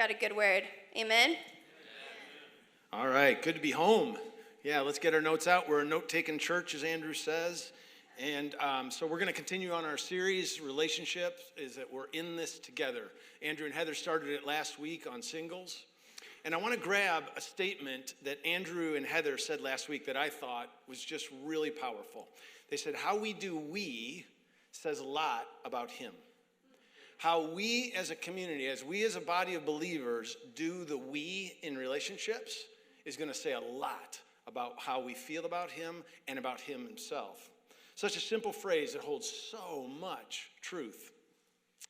got a good word. Amen? All right, good to be home. Yeah, let's get our notes out. We're a note-taking church, as Andrew says. And so we're going to continue on our series, Relationships, is that we're in this together. Andrew and Heather started it last week on singles. And I want to grab a statement that Andrew and Heather said last week that I thought was just really powerful. They said, how we do we says a lot about him. How we as a community, as we as a body of believers do the we in relationships is going to say a lot about how we feel about him and about him himself. Such a simple phrase that holds so much truth.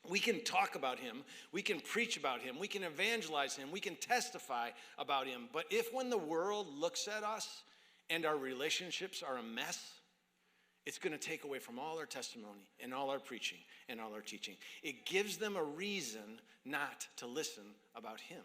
We can talk about him, we can preach about him, we can evangelize him, we can testify about him. But if when the world looks at us and our relationships are a mess, it's going to take away from all our testimony and all our preaching and all our teaching. It gives them a reason not to listen about him.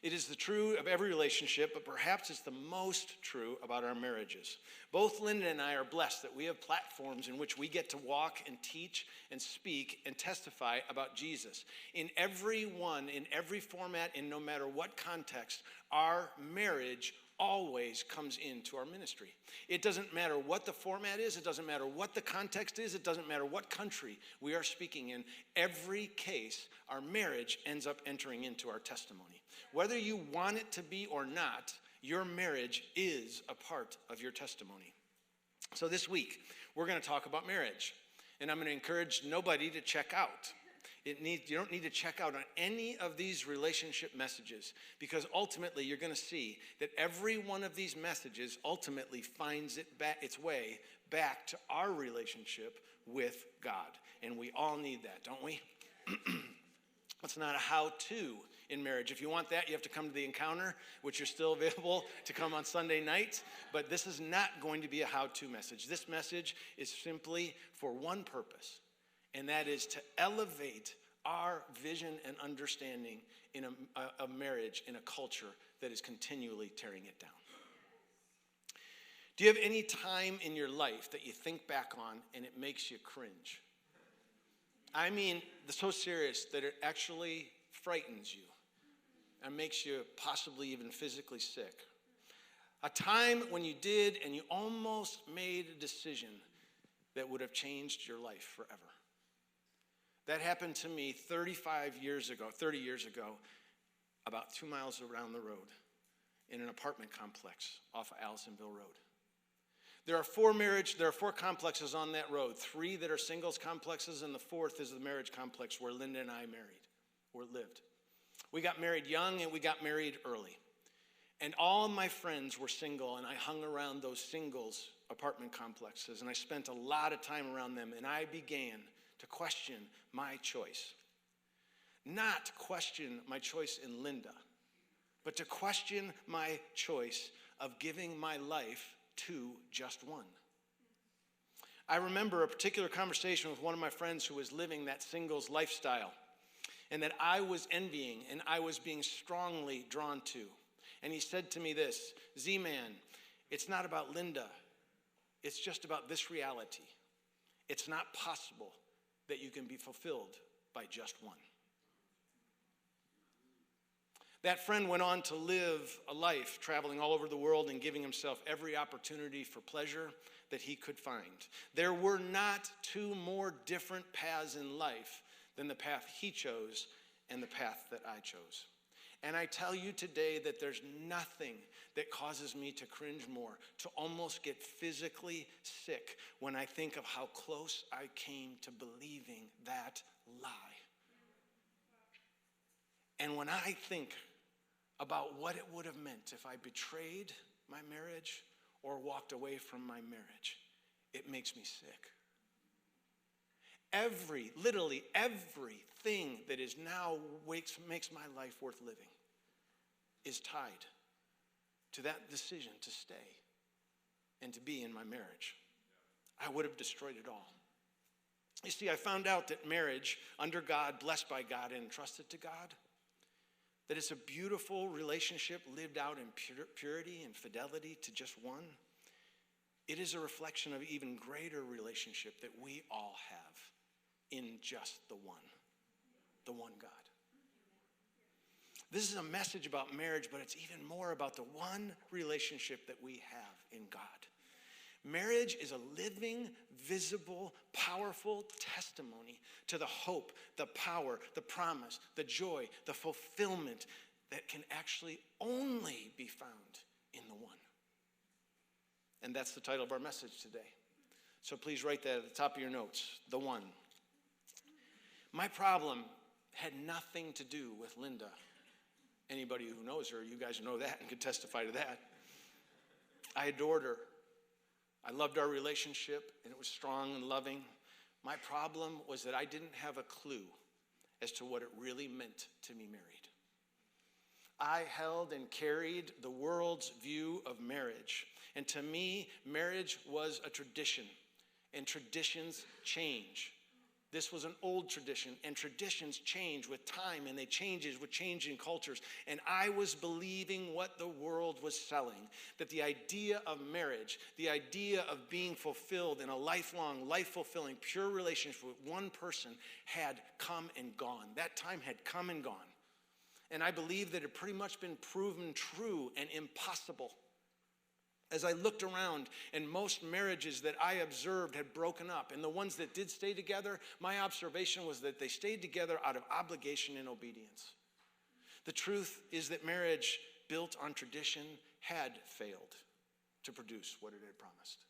It is the true of every relationship, but perhaps it's the most true about our marriages. Both Linda and I are blessed that we have platforms in which we get to walk and teach and speak and testify about Jesus. In every one, in every format, and no matter what context, our marriage always comes into our ministry. It doesn't matter what the format is. It doesn't matter what the context is. It doesn't matter what country we are speaking in. Every case, our marriage ends up entering into our testimony. Whether you want it to be or not, your marriage is a part of your testimony. So this week, we're going to talk about marriage. And I'm going to encourage nobody to check out. You don't need to check out on any of these relationship messages, because ultimately you're going to see that every one of these messages ultimately finds its way back to our relationship with God. And we all need that, don't we? It's not a how-to in marriage. If you want that, you have to come to the encounter, which are still available to come on Sunday nights. But this is not going to be a how-to message. This message is simply for one purpose, and that is to elevate our vision and understanding in a marriage in a culture that is continually tearing it down. Do you have any time in your life that you think back on and it makes you cringe? I mean, so serious that it actually frightens you and makes you possibly even physically sick. A time when you did and you almost made a decision that would have changed your life forever. That happened to me 30 years ago, about 2 miles around the road in an apartment complex off of Allisonville Road. There are four complexes on that road, 3 that are singles complexes, and the 4th is the marriage complex where Linda and I lived. We got married young and we got married early. And all of my friends were single, and I hung around those singles apartment complexes, and I spent a lot of time around them, and I began to question my choice. Not question my choice in Linda, but to question my choice of giving my life to just one. I remember a particular conversation with one of my friends who was living that singles lifestyle, and that I was envying and I was being strongly drawn to. And he said to me this, Z-Man, it's not about Linda. It's just about this reality. It's not possible that you can be fulfilled by just one. That friend went on to live a life traveling all over the world and giving himself every opportunity for pleasure that he could find. There were not 2 more different paths in life than the path he chose and the path that I chose. And I tell you today that there's nothing that causes me to cringe more, to almost get physically sick when I think of how close I came to believing that lie. And when I think about what it would have meant if I betrayed my marriage or walked away from my marriage, it makes me sick. Literally everything that is now makes my life worth living is tied to that decision to stay and to be in my marriage. I would have destroyed it all. You see, I found out that marriage under God, blessed by God, and entrusted to God, that it's a beautiful relationship lived out in purity and fidelity to just one. It is a reflection of even greater relationship that we all have in just the one God. This is a message about marriage, but it's even more about the one relationship that we have in God. Marriage is a living, visible, powerful testimony to the hope, the power, the promise, the joy, the fulfillment that can actually only be found in the one. And that's the title of our message today. So please write that at the top of your notes, the one. My problem had nothing to do with Linda. Anybody who knows her, you guys know that and could testify to that. I adored her. I loved our relationship, and it was strong and loving. My problem was that I didn't have a clue as to what it really meant to be married. I held and carried the world's view of marriage. And to me, marriage was a tradition, and traditions change. This was an old tradition, and traditions change with time, and they change with changing cultures. And I was believing what the world was selling, that the idea of marriage, the idea of being fulfilled in a lifelong, life-fulfilling, pure relationship with one person had come and gone. That time had come and gone. And I believe that it had pretty much been proven true and impossible. As I looked around, and most marriages that I observed had broken up, and the ones that did stay together, my observation was that they stayed together out of obligation and obedience. The truth is that marriage built on tradition had failed to produce what it had promised.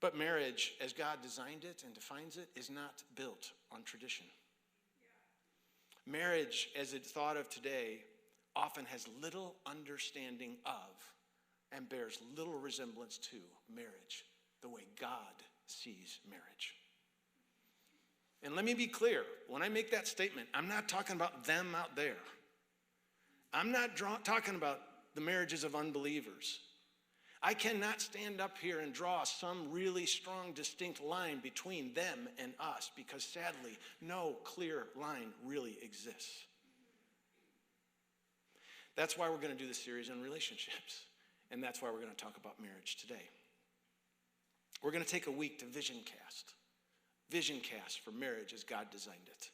But marriage, as God designed it and defines it, is not built on tradition. Marriage, as it's thought of today, often has little understanding of and bears little resemblance to marriage, the way God sees marriage. And let me be clear, when I make that statement, I'm not talking about them out there. I'm not talking about the marriages of unbelievers. I cannot stand up here and draw some really strong, distinct line between them and us, because sadly, no clear line really exists. That's why we're going to do this series on relationships. And that's why we're going to talk about marriage today. We're going to take a week to vision cast for marriage as God designed it.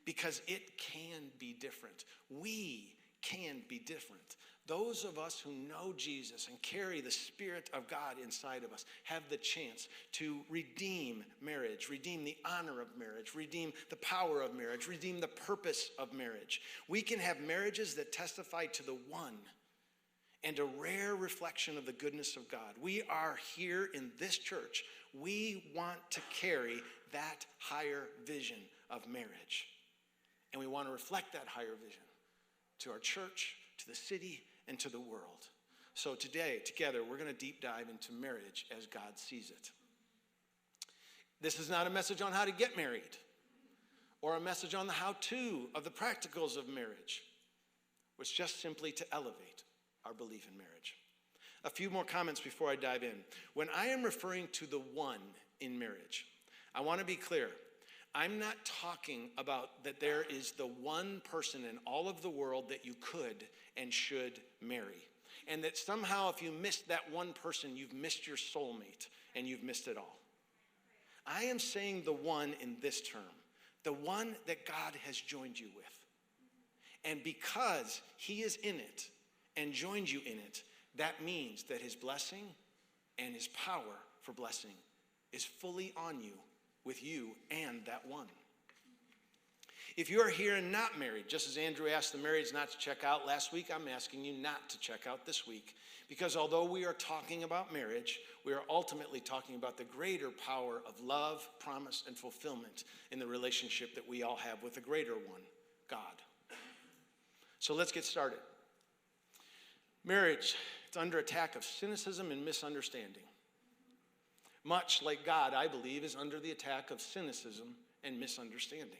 Because it can be different. We can be different. Those of us who know Jesus and carry the Spirit of God inside of us have the chance to redeem marriage, redeem the honor of marriage, redeem the power of marriage, redeem the purpose of marriage. We can have marriages that testify to the one, and a rare reflection of the goodness of God. We are here in this church. We want to carry that higher vision of marriage. And we want to reflect that higher vision to our church, to the city, and to the world. So today, together, we're going to deep dive into marriage as God sees it. This is not a message on how to get married or a message on the how-to of the practicals of marriage. It's just simply to elevate our belief in marriage. A few more comments before I dive in. When I am referring to the one in marriage, I want to be clear. I'm not talking about that there is the one person in all of the world that you could and should marry. And that somehow if you missed that one person, you've missed your soulmate and you've missed it all. I am saying the one in this term, the one that God has joined you with. And because he is in it, and joined you in it, that means that his blessing and his power for blessing is fully on you, with you and that one. If you are here and not married, just as Andrew asked the marrieds not to check out last week, I'm asking you not to check out this week. Because although we are talking about marriage, we are ultimately talking about the greater power of love, promise, and fulfillment in the relationship that we all have with the greater one, God. So let's get started. Marriage, it's under attack of cynicism and misunderstanding. Much like God, I believe, is under the attack of cynicism and misunderstanding.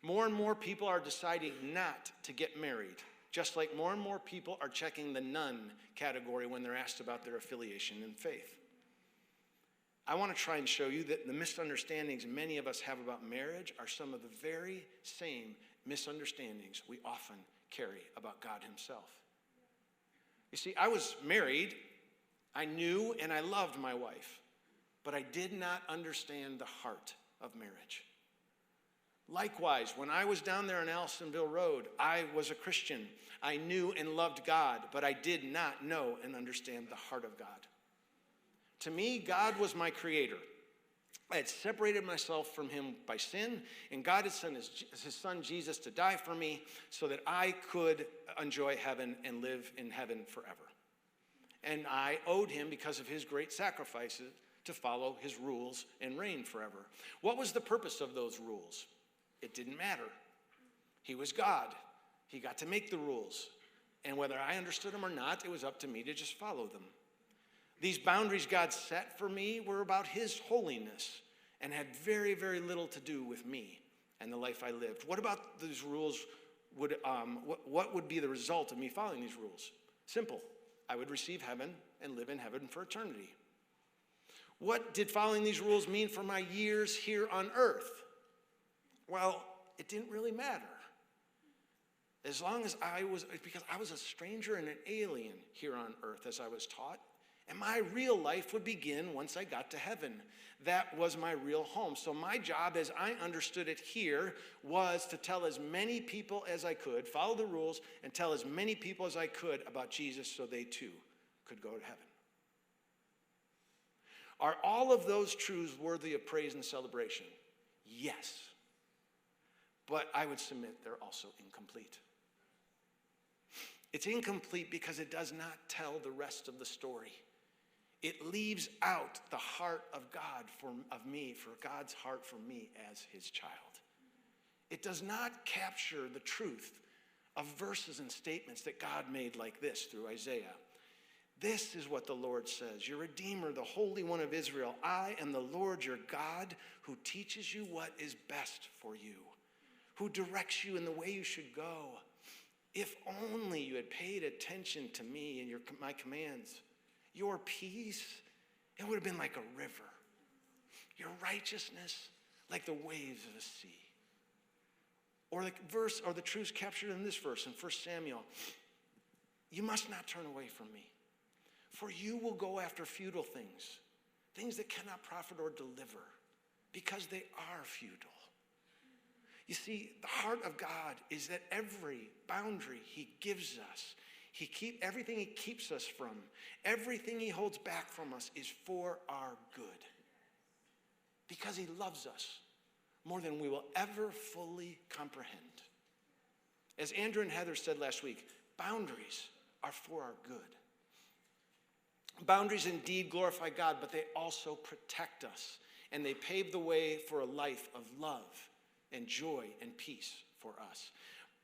More and more people are deciding not to get married, just like more and more people are checking the none category when they're asked about their affiliation in faith. I want to try and show you that the misunderstandings many of us have about marriage are some of the very same misunderstandings we often carry about God himself. You see, I was married, I knew and I loved my wife, but I did not understand the heart of marriage. Likewise, when I was down there on Allisonville Road, I was a Christian. I knew and loved God, but I did not know and understand the heart of God. To me, God was my creator. I had separated myself from him by sin, and God had sent his son Jesus to die for me so that I could enjoy heaven and live in heaven forever. And I owed him, because of his great sacrifices, to follow his rules and reign forever. What was the purpose of those rules? It didn't matter. He was God. He got to make the rules. And whether I understood them or not, it was up to me to just follow them. These boundaries God set for me were about his holiness and had very, very little to do with me and the life I lived. What about these rules? What would be the result of me following these rules? Simple. I would receive heaven and live in heaven for eternity. What did following these rules mean for my years here on earth? Well, it didn't really matter. As long as because I was a stranger and an alien here on earth, as I was taught, and my real life would begin once I got to heaven. That was my real home. So my job, as I understood it here, was to tell as many people as I could, follow the rules, and tell as many people as I could about Jesus so they too could go to heaven. Are all of those truths worthy of praise and celebration? Yes. But I would submit they're also incomplete. It's incomplete because it does not tell the rest of the story. It leaves out the heart of God for God's heart for me as his child. It does not capture the truth of verses and statements that God made like this through Isaiah. This is what the Lord says, your Redeemer, the Holy One of Israel. I am the Lord your God who teaches you what is best for you, who directs you in the way you should go. If only you had paid attention to me and my commands, your peace, it would have been like a river. Your righteousness, like the waves of the sea. Or the truths captured in this verse in 1 Samuel. You must not turn away from me, for you will go after futile things that cannot profit or deliver, because they are futile. You see, the heart of God is that every boundary he gives us, everything he keeps us from, everything he holds back from us is for our good. Because he loves us more than we will ever fully comprehend. As Andrew and Heather said last week, boundaries are for our good. Boundaries indeed glorify God, but they also protect us, and they pave the way for a life of love and joy and peace for us.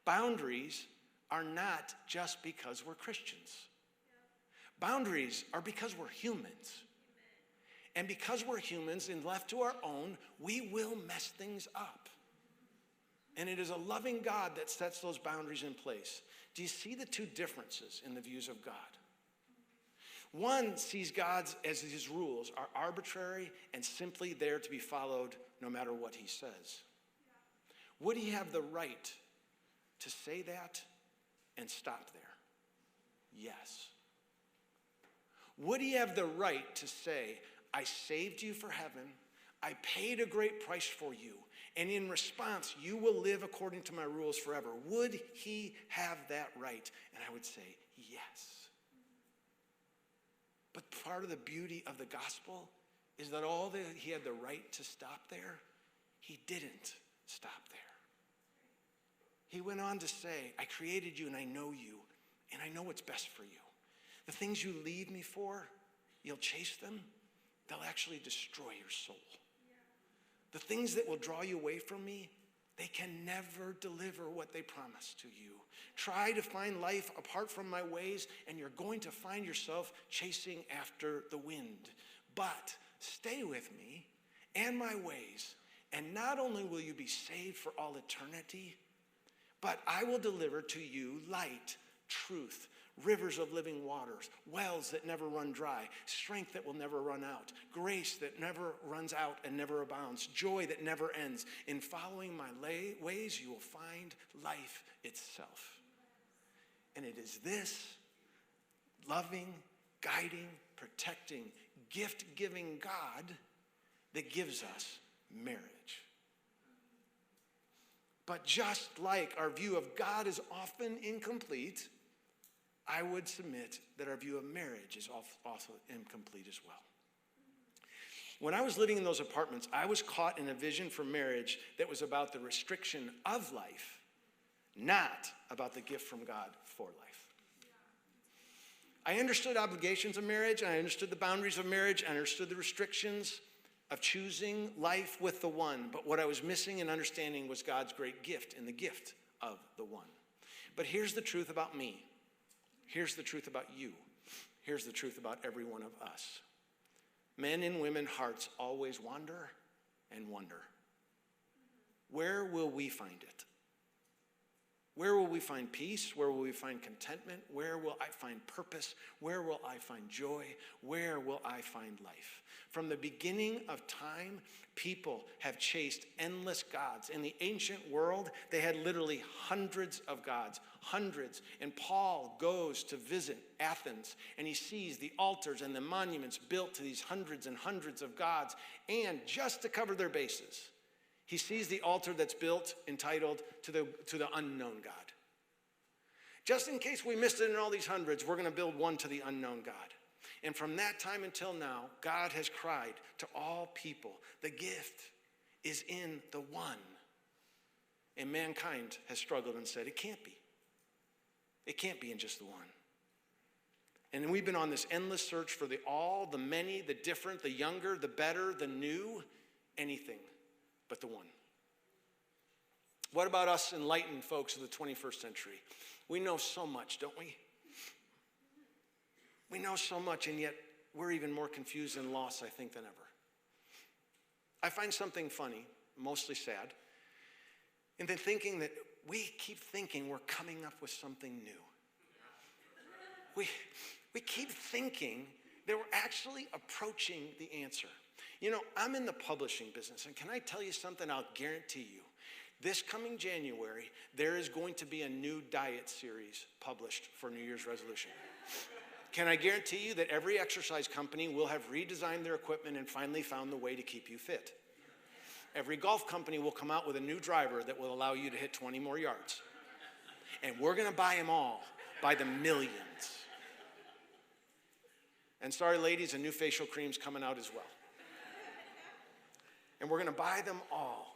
Boundaries are not just because we're Christians. Boundaries are because we're humans. And because we're humans and left to our own, we will mess things up. And it is a loving God that sets those boundaries in place. Do you see the two differences in the views of God? One sees God's as his rules are arbitrary and simply there to be followed no matter what he says. Would he have the right to say that and stop there? Yes. Would he have the right to say, I saved you for heaven, I paid a great price for you, and in response, you will live according to my rules forever? Would he have that right? And I would say, yes. But part of the beauty of the gospel is that he had the right to stop there, he didn't stop there. He went on to say, I created you and I know you, and I know what's best for you. The things you leave me for, you'll chase them, they'll actually destroy your soul. The things that will draw you away from me, they can never deliver what they promised to you. Try to find life apart from my ways, and you're going to find yourself chasing after the wind. But stay with me and my ways, and not only will you be saved for all eternity, but I will deliver to you light, truth, rivers of living waters, wells that never run dry, strength that will never run out, grace that never runs out and never abounds, joy that never ends. In following my ways, you will find life itself. And it is this loving, guiding, protecting, gift-giving God that gives us marriage. But just like our view of God is often incomplete, I would submit that our view of marriage is also incomplete as well. When I was living in those apartments, I was caught in a vision for marriage that was about the restriction of life, not about the gift from God for life. I understood obligations of marriage, and I understood the boundaries of marriage, I understood the restrictions of choosing life with the one. But what I was missing in understanding was God's great gift and the gift of the one. But here's the truth about me. Here's the truth about you. Here's the truth about every one of us. Men and women hearts always wander and wonder. Where will we find it? Where will we find peace? Where will we find contentment? Where will I find purpose? Where will I find joy? Where will I find life? From the beginning of time, people have chased endless gods. In the ancient world, they had literally hundreds of gods, hundreds. And Paul goes to visit Athens, and he sees the altars and the monuments built to these hundreds and hundreds of gods. And just to cover their bases, he sees the altar that's built entitled to the unknown God. Just in case we missed it in all these hundreds, we're going to build one to the unknown God. And from that time until now, God has cried to all people, the gift is in the one. And mankind has struggled and said, it can't be. It can't be in just the one. And we've been on this endless search for the all, the many, the different, the younger, the better, the new, anything but the one. What about us enlightened folks of the 21st century? We know so much, don't we? We know so much, and yet we're even more confused and lost, I think, than ever. I find something funny, mostly sad, in the thinking that we keep thinking we're coming up with something new. We keep thinking that we're actually approaching the answer. You know, I'm in the publishing business, and can I tell you something? I'll guarantee you. This coming January, there is going to be a new diet series published for New Year's resolution. Can I guarantee you that every exercise company will have redesigned their equipment and finally found the way to keep you fit? Every golf company will come out with a new driver that will allow you to hit 20 more yards. And we're going to buy them all by the millions. And sorry, ladies, a new facial cream's coming out as well. And we're going to buy them all.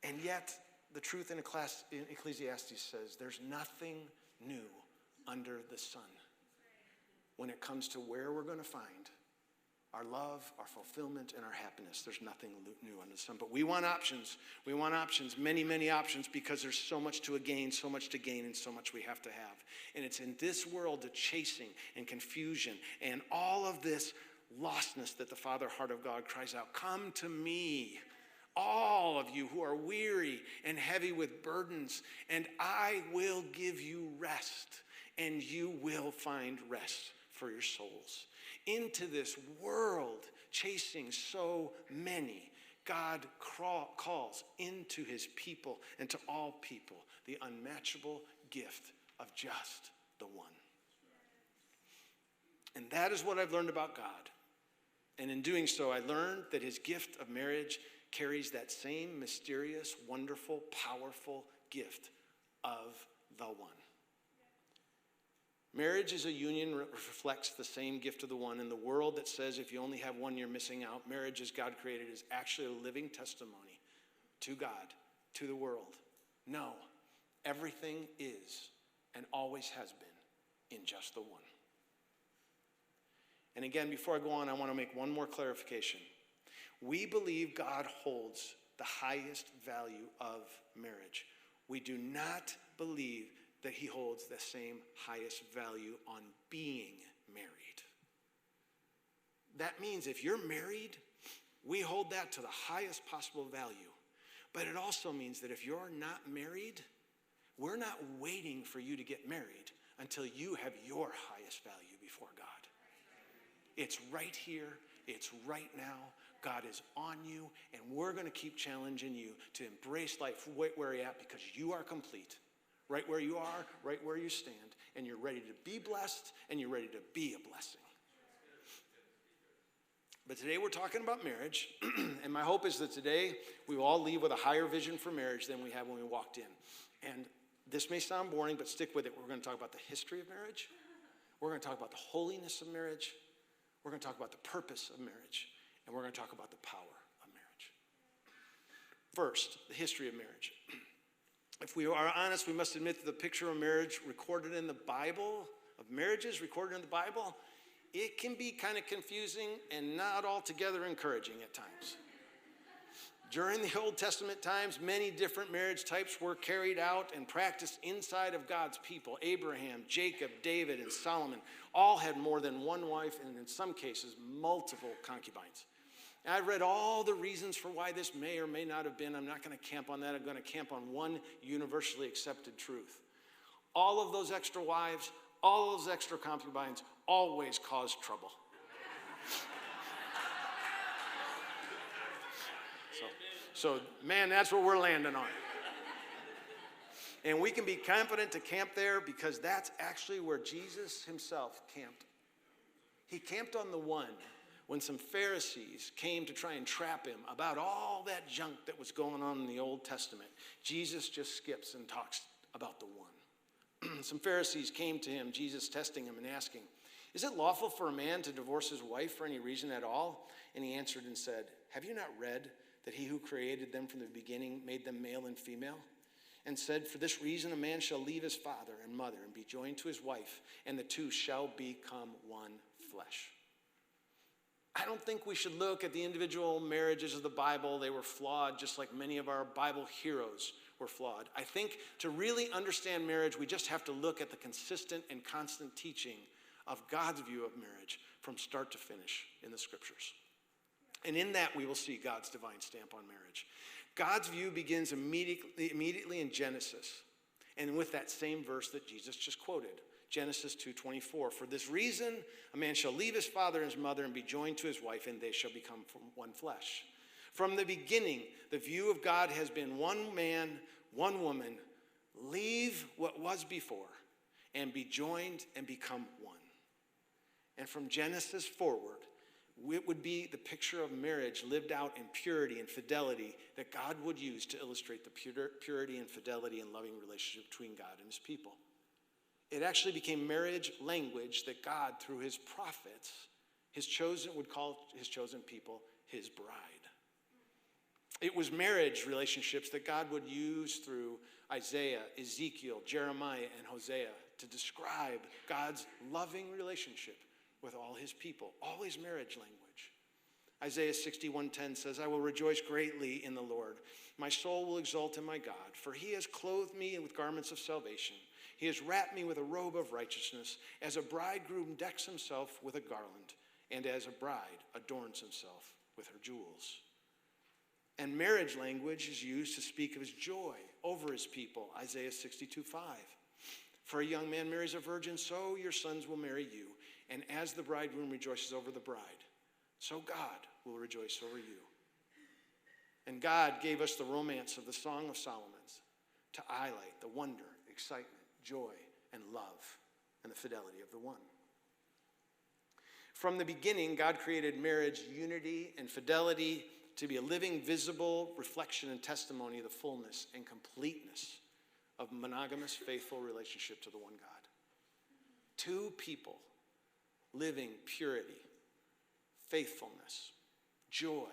And yet, the truth in Ecclesiastes says there's nothing new under the sun when it comes to where we're going to find our love, our fulfillment, and our happiness. There's nothing new under the sun. But we want options. We want options, many, many options, because there's so much to gain, and so much we have to have. And it's in this world of chasing and confusion and all of this lostness that the Father heart of God cries out, come to me, all of you who are weary and heavy with burdens, and I will give you rest, and you will find rest for your souls. Into this world chasing so many, God calls into his people and to all people the unmatchable gift of just the one. And that is what I've learned about God. And in doing so, I learned that his gift of marriage carries that same mysterious, wonderful, powerful gift of the one. Marriage is a union that reflects the same gift of the one. In the world that says if you only have one, you're missing out, marriage as God created is actually a living testimony to God, to the world. No, everything is and always has been in just the one. And again, before I go on, I want to make one more clarification. We believe God holds the highest value of marriage. We do not believe that he holds the same highest value on being married. That means if you're married, we hold that to the highest possible value. But it also means that if you're not married, we're not waiting for you to get married until you have your highest value before God. It's right here. It's right now. God is on you, and we're going to keep challenging you to embrace life right where you're at, because you are complete. Right where you are, right where you stand, and you're ready to be blessed, and you're ready to be a blessing. But today we're talking about marriage, and my hope is that today we will all leave with a higher vision for marriage than we had when we walked in. And this may sound boring, but stick with it. We're going to talk about the history of marriage. We're going to talk about the holiness of marriage. We're going to talk about the purpose of marriage. And we're going to talk about the power of marriage. First, the history of marriage. If we are honest, we must admit that the picture of marriage recorded in the Bible, of marriages recorded in the Bible, it can be kind of confusing and not altogether encouraging at times. During the Old Testament times, many different marriage types were carried out and practiced inside of God's people. Abraham, Jacob, David, and Solomon all had more than one wife, and in some cases, multiple concubines. And I've read all the reasons for why this may or may not have been. I'm not going to camp on that. I'm going to camp on one universally accepted truth. All of those extra wives, all of those extra concubines always cause trouble. So, man, that's what we're landing on. And we can be confident to camp there because that's actually where Jesus himself camped. He camped on the one when some Pharisees came to try and trap him about all that junk that was going on in the Old Testament. Jesus just skips and talks about the one. Some Pharisees came to him, Jesus testing him and asking, "Is it lawful for a man to divorce his wife for any reason at all?" And he answered and said, "Have you not read that he who created them from the beginning made them male and female? And said, for this reason a man shall leave his father and mother and be joined to his wife, and the two shall become one flesh." I don't think we should look at the individual marriages of the Bible. They were flawed, just like many of our Bible heroes were flawed. I think to really understand marriage, we just have to look at the consistent and constant teaching of God's view of marriage from start to finish in the scriptures. And in that, we will see God's divine stamp on marriage. God's view begins immediately in Genesis, and with that same verse that Jesus just quoted, Genesis 2:24. For this reason, a man shall leave his father and his mother and be joined to his wife, and they shall become one flesh. From the beginning, the view of God has been one man, one woman, leave what was before, and be joined and become one. And from Genesis forward, it would be the picture of marriage lived out in purity and fidelity that God would use to illustrate the purity and fidelity and loving relationship between God and his people. It actually became marriage language that God, through his prophets, would call his chosen people his bride. It was marriage relationships that God would use through Isaiah, Ezekiel, Jeremiah, and Hosea to describe God's loving relationship with all his people, always marriage language. Isaiah 61:10 says, I will rejoice greatly in the Lord. My soul will exult in my God, for he has clothed me with garments of salvation. He has wrapped me with a robe of righteousness, as a bridegroom decks himself with a garland, and as a bride adorns himself with her jewels. And marriage language is used to speak of his joy over his people, Isaiah 62:5. For a young man marries a virgin, so your sons will marry you. And as the bridegroom rejoices over the bride, so God will rejoice over you. And God gave us the romance of the Song of Solomon to highlight the wonder, excitement, joy, and love, and the fidelity of the one. From the beginning, God created marriage, unity, and fidelity to be a living, visible reflection and testimony of the fullness and completeness of monogamous, faithful relationship to the one God. Two people living purity, faithfulness, joy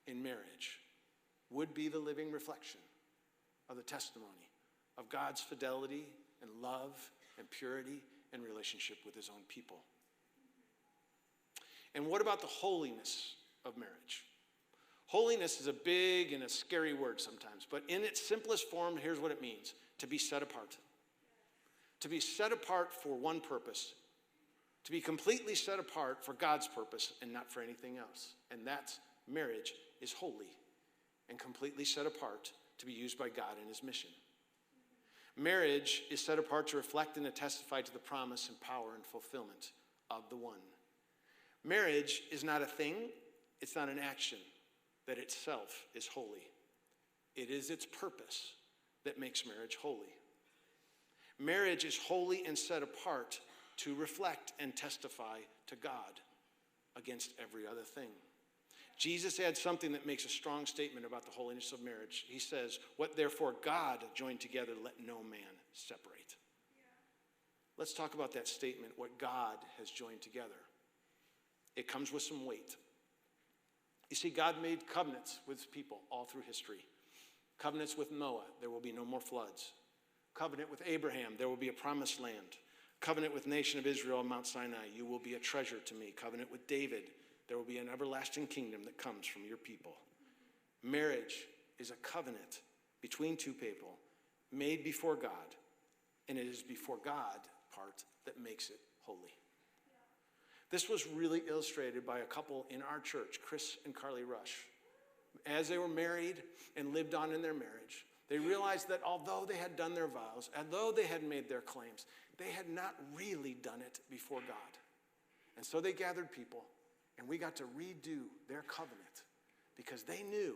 in marriage would be the living reflection of the testimony of God's fidelity and love and purity and relationship with his own people. And what about the holiness of marriage? Holiness is a big and a scary word sometimes, but in its simplest form, here's what it means: to be set apart. To be set apart for one purpose. To be completely set apart for God's purpose and not for anything else. And that's marriage is holy and completely set apart to be used by God in his mission. Marriage is set apart to reflect and to testify to the promise and power and fulfillment of the one. Marriage is not a thing, it's not an action that itself is holy. It is its purpose that makes marriage holy. Marriage is holy and set apart to reflect and testify to God. against every other thing. Jesus adds something that makes a strong statement about the holiness of marriage. He says, what therefore God joined together, let no man separate. Let's talk about that statement, what God has joined together. It comes with some weight. You see, God made covenants with people all through history. Covenants with Noah, there will be no more floods. Covenant with Abraham, there will be a promised land. Covenant with nation of Israel on Mount Sinai, you will be a treasure to me. Covenant with David, there will be an everlasting kingdom that comes from your people. Marriage is a covenant between two people made before God, and it is before God part that makes it holy. This was really illustrated by a couple in our church, Chris and Carly Rush. As they were married and lived on in their marriage, they realized that although they had done their vows, although they had made their claims, they had not really done it before God. And so they gathered people, and we got to redo their covenant because they knew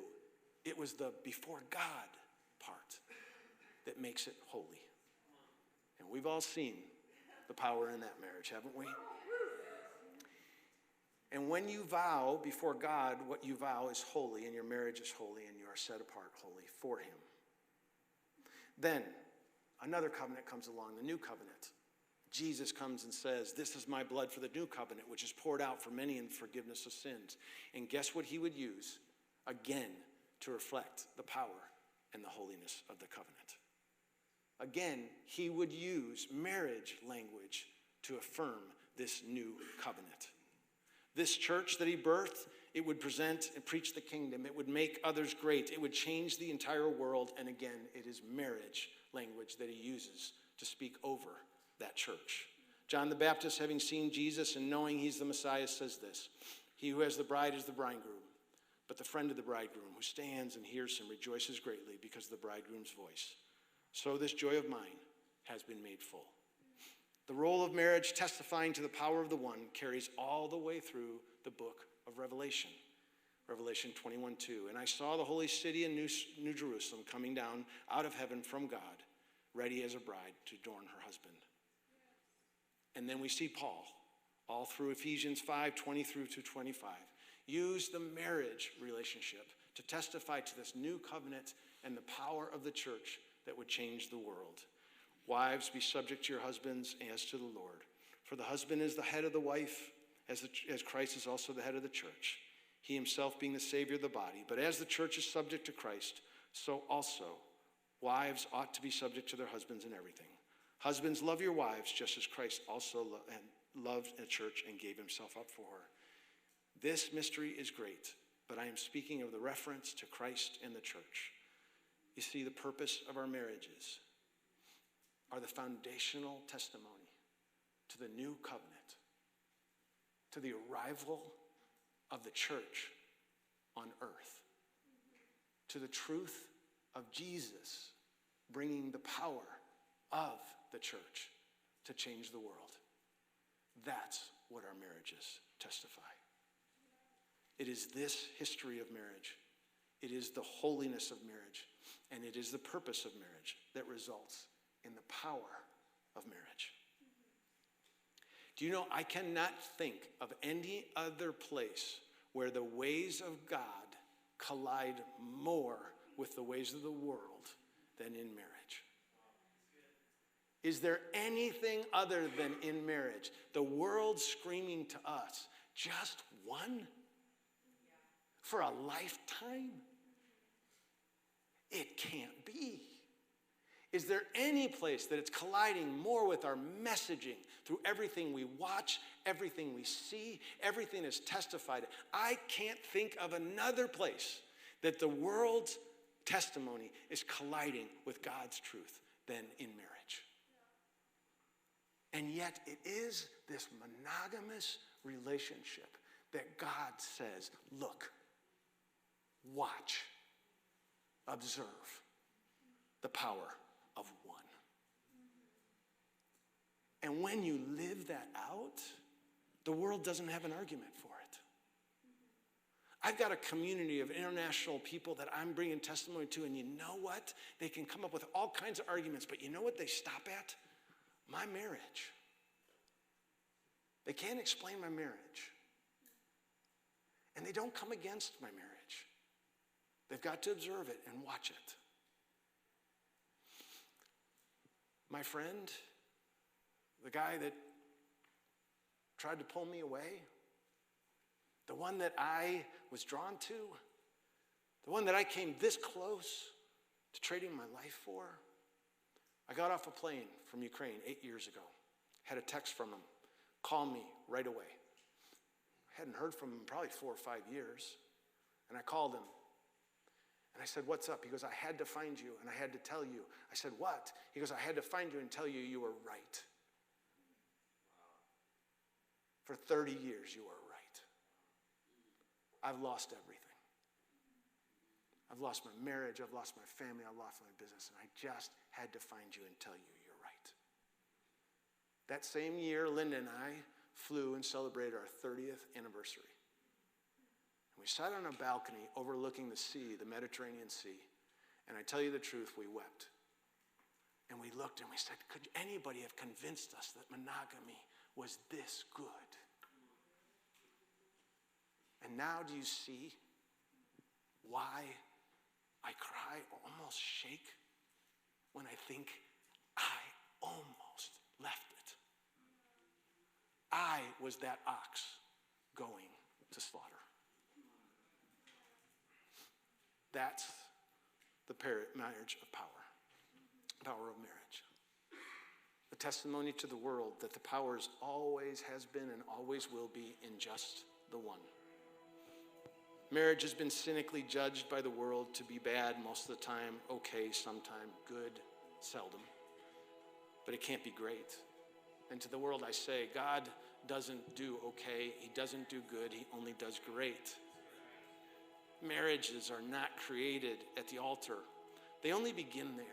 it was the before God part that makes it holy. And we've all seen the power in that marriage, haven't we? And when you vow before God, what you vow is holy, and your marriage is holy, and you are set apart holy for him. Then another covenant comes along, the new covenant. Jesus comes and says, this is my blood for the new covenant, which is poured out for many in forgiveness of sins. And guess what he would use? Again, to reflect the power and the holiness of the covenant. Again, he would use marriage language to affirm this new covenant. This church that he birthed, it would present and preach the kingdom. It would make others great. It would change the entire world. And again, it is marriage language that he uses to speak over that church. John the Baptist, having seen Jesus and knowing he's the Messiah, says this, he who has the bride is the bridegroom, but the friend of the bridegroom who stands and hears him rejoices greatly because of the bridegroom's voice. So this joy of mine has been made full. The role of marriage, testifying to the power of the one, carries all the way through the book of Revelation. Revelation 21:2. And I saw the holy city and New Jerusalem coming down out of heaven from God, ready as a bride to adorn her husband. And then we see Paul, all through Ephesians 5:20 through to 25, use the marriage relationship to testify to this new covenant and the power of the church that would change the world. Wives, be subject to your husbands as to the Lord. For the husband is the head of the wife, as Christ is also the head of the church, he himself being the Savior of the body. But as the church is subject to Christ, so also wives ought to be subject to their husbands in everything. Husbands, love your wives, just as Christ also loved the church and gave himself up for her. This mystery is great, but I am speaking of the reference to Christ and the church. You see, the purpose of our marriages are the foundational testimony to the new covenant, to the arrival of the church on earth, to the truth of Jesus bringing the power of the church to change the world. That's what our marriages testify. It is this history of marriage. It is the holiness of marriage, and it is the purpose of marriage that results in the power of marriage. Do you know, I cannot think of any other place where the ways of God collide more with the ways of the world than in marriage. Is there anything other than in marriage? The world screaming to us, just one? For a lifetime? It can't be. Is there any place that it's colliding more with our messaging through everything we watch, everything we see, everything is testified? I can't think of another place that the world's testimony is colliding with God's truth than in marriage. And yet it is this monogamous relationship that God says, look, watch, observe the power of one. And when you live that out, the world doesn't have an argument for it. I've got a community of international people that I'm bringing testimony to, and you know what? They can come up with all kinds of arguments, but you know what they stop at? My marriage. They can't explain my marriage. And they don't come against my marriage. They've got to observe it and watch it. My friend, the guy that tried to pull me away, the one that I was drawn to, the one that I came this close to trading my life for, I got off a plane from Ukraine 8 years ago, had a text from him, call me right away. I hadn't heard from him in probably 4 or 5 years, and I called him. And I said, what's up? He goes, I had to find you, and I had to tell you. I said, what? He goes, I had to find you and tell you you were right. For 30 years, you were right. I've lost everything. I've lost my marriage, I've lost my family, I've lost my business, and I just had to find you and tell you you're right. That same year, Linda and I flew and celebrated our 30th anniversary. And we sat on a balcony overlooking the sea, the Mediterranean Sea, and I tell you the truth, we wept. And we looked and we said, could anybody have convinced us that monogamy was this good? And now do you see why I cry or almost shake when I think I almost left it? I was that ox going to slaughter. That's the marriage of power, power of marriage. The testimony to the world that the power always has been and always will be in just the one. Marriage has been cynically judged by the world to be bad most of the time, okay, sometime, good, seldom. But it can't be great. And to the world I say, God doesn't do okay, he doesn't do good, he only does great. Marriages are not created at the altar. They only begin there.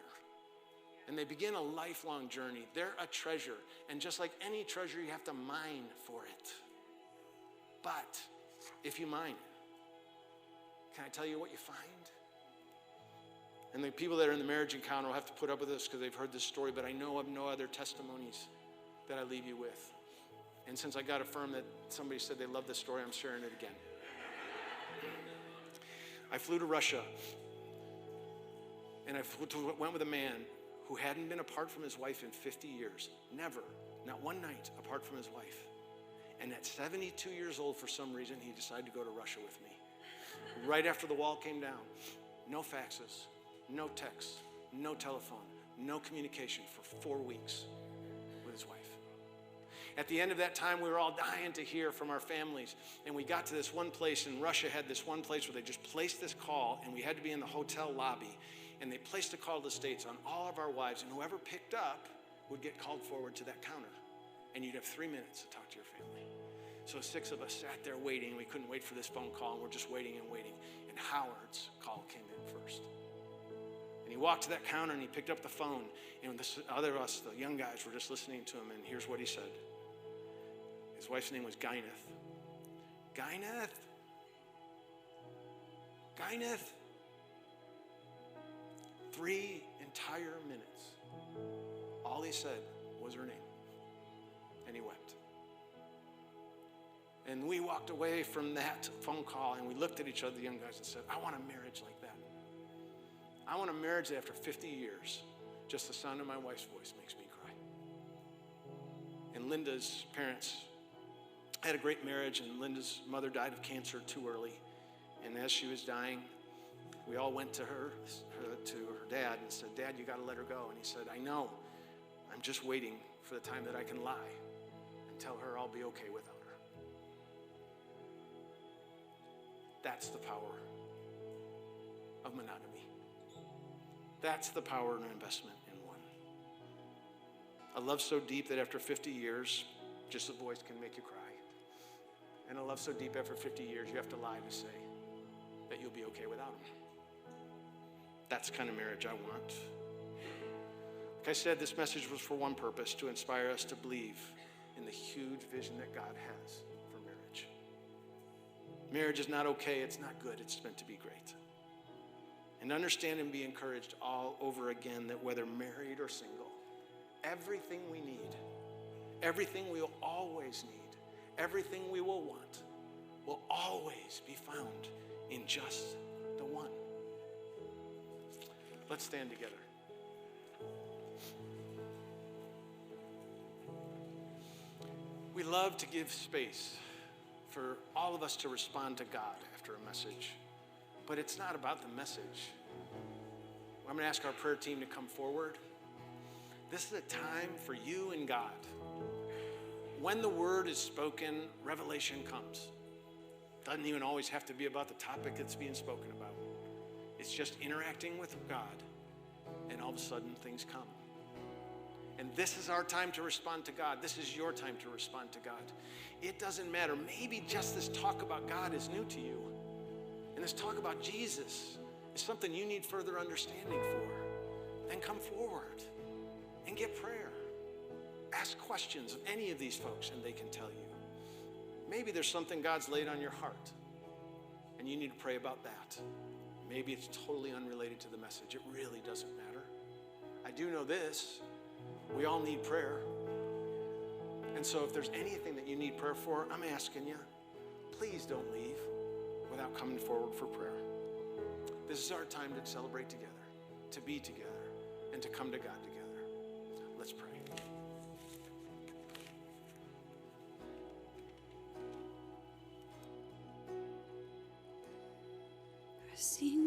And they begin a lifelong journey. They're a treasure. And just like any treasure, you have to mine for it. But if you mine, can I tell you what you find? And the people that are in the marriage encounter will have to put up with this because they've heard this story, but I know of no other testimonies that I leave you with. And since I got affirmed that somebody said they love this story, I'm sharing it again. I flew to Russia, and I went with a man who hadn't been apart from his wife in 50 years. Never, not one night apart from his wife. And at 72 years old, for some reason, he decided to go to Russia with me. Right after the wall came down, no faxes, no texts, no telephone, no communication for 4 weeks with his wife. At the end of that time, we were all dying to hear from our families. And we got to this one place, and Russia had this one place where they just placed this call, and we had to be in the hotel lobby. And they placed a call to the States on all of our wives, and whoever picked up would get called forward to that counter. And you'd have 3 minutes to talk to your family. So 6 of us sat there waiting, and we couldn't wait for this phone call, and we're just waiting and waiting. And Howard's call came in first. And he walked to that counter, and he picked up the phone, and the other of us, the young guys, were just listening to him, and here's what he said. His wife's name was Gyneth. Gyneth? Gyneth? 3 entire minutes. All he said was her name. And he wept. And we walked away from that phone call and we looked at each other, the young guys, and said, I want a marriage like that. I want a marriage that after 50 years, just the sound of my wife's voice makes me cry. And Linda's parents had a great marriage, and Linda's mother died of cancer too early. And as she was dying, we all went to her dad and said, Dad, you got to let her go. And he said, I know. I'm just waiting for the time that I can lie and tell her I'll be okay without her. That's the power of monogamy. That's the power of an investment in one. A love so deep that after 50 years, just a voice can make you cry. And a love so deep after 50 years, you have to lie to say that you'll be okay without him. That's the kind of marriage I want. Like I said, this message was for one purpose, to inspire us to believe in the huge vision that God has for marriage. Marriage is not okay, it's not good, it's meant to be great. And understand and be encouraged all over again that whether married or single, everything we need, everything we will always need, everything we will want will always be found in just the one. Let's stand together. We love to give space for all of us to respond to God after a message, but it's not about the message. I'm going to ask our prayer team to come forward. This is a time for you and God. When the word is spoken, revelation comes. Doesn't even always have to be about the topic that's being spoken about. It's just interacting with God, and all of a sudden things come. And this is our time to respond to God. This is your time to respond to God. It doesn't matter. Maybe just this talk about God is new to you. And this talk about Jesus is something you need further understanding for. Then come forward and get prayer. Ask questions of any of these folks and they can tell you. Maybe there's something God's laid on your heart and you need to pray about that. Maybe it's totally unrelated to the message. It really doesn't matter. I do know this. We all need prayer. And so if there's anything that you need prayer for, I'm asking you, please don't leave without coming forward for prayer. This is our time to celebrate together, to be together, and to come to God together. Let's pray. Sing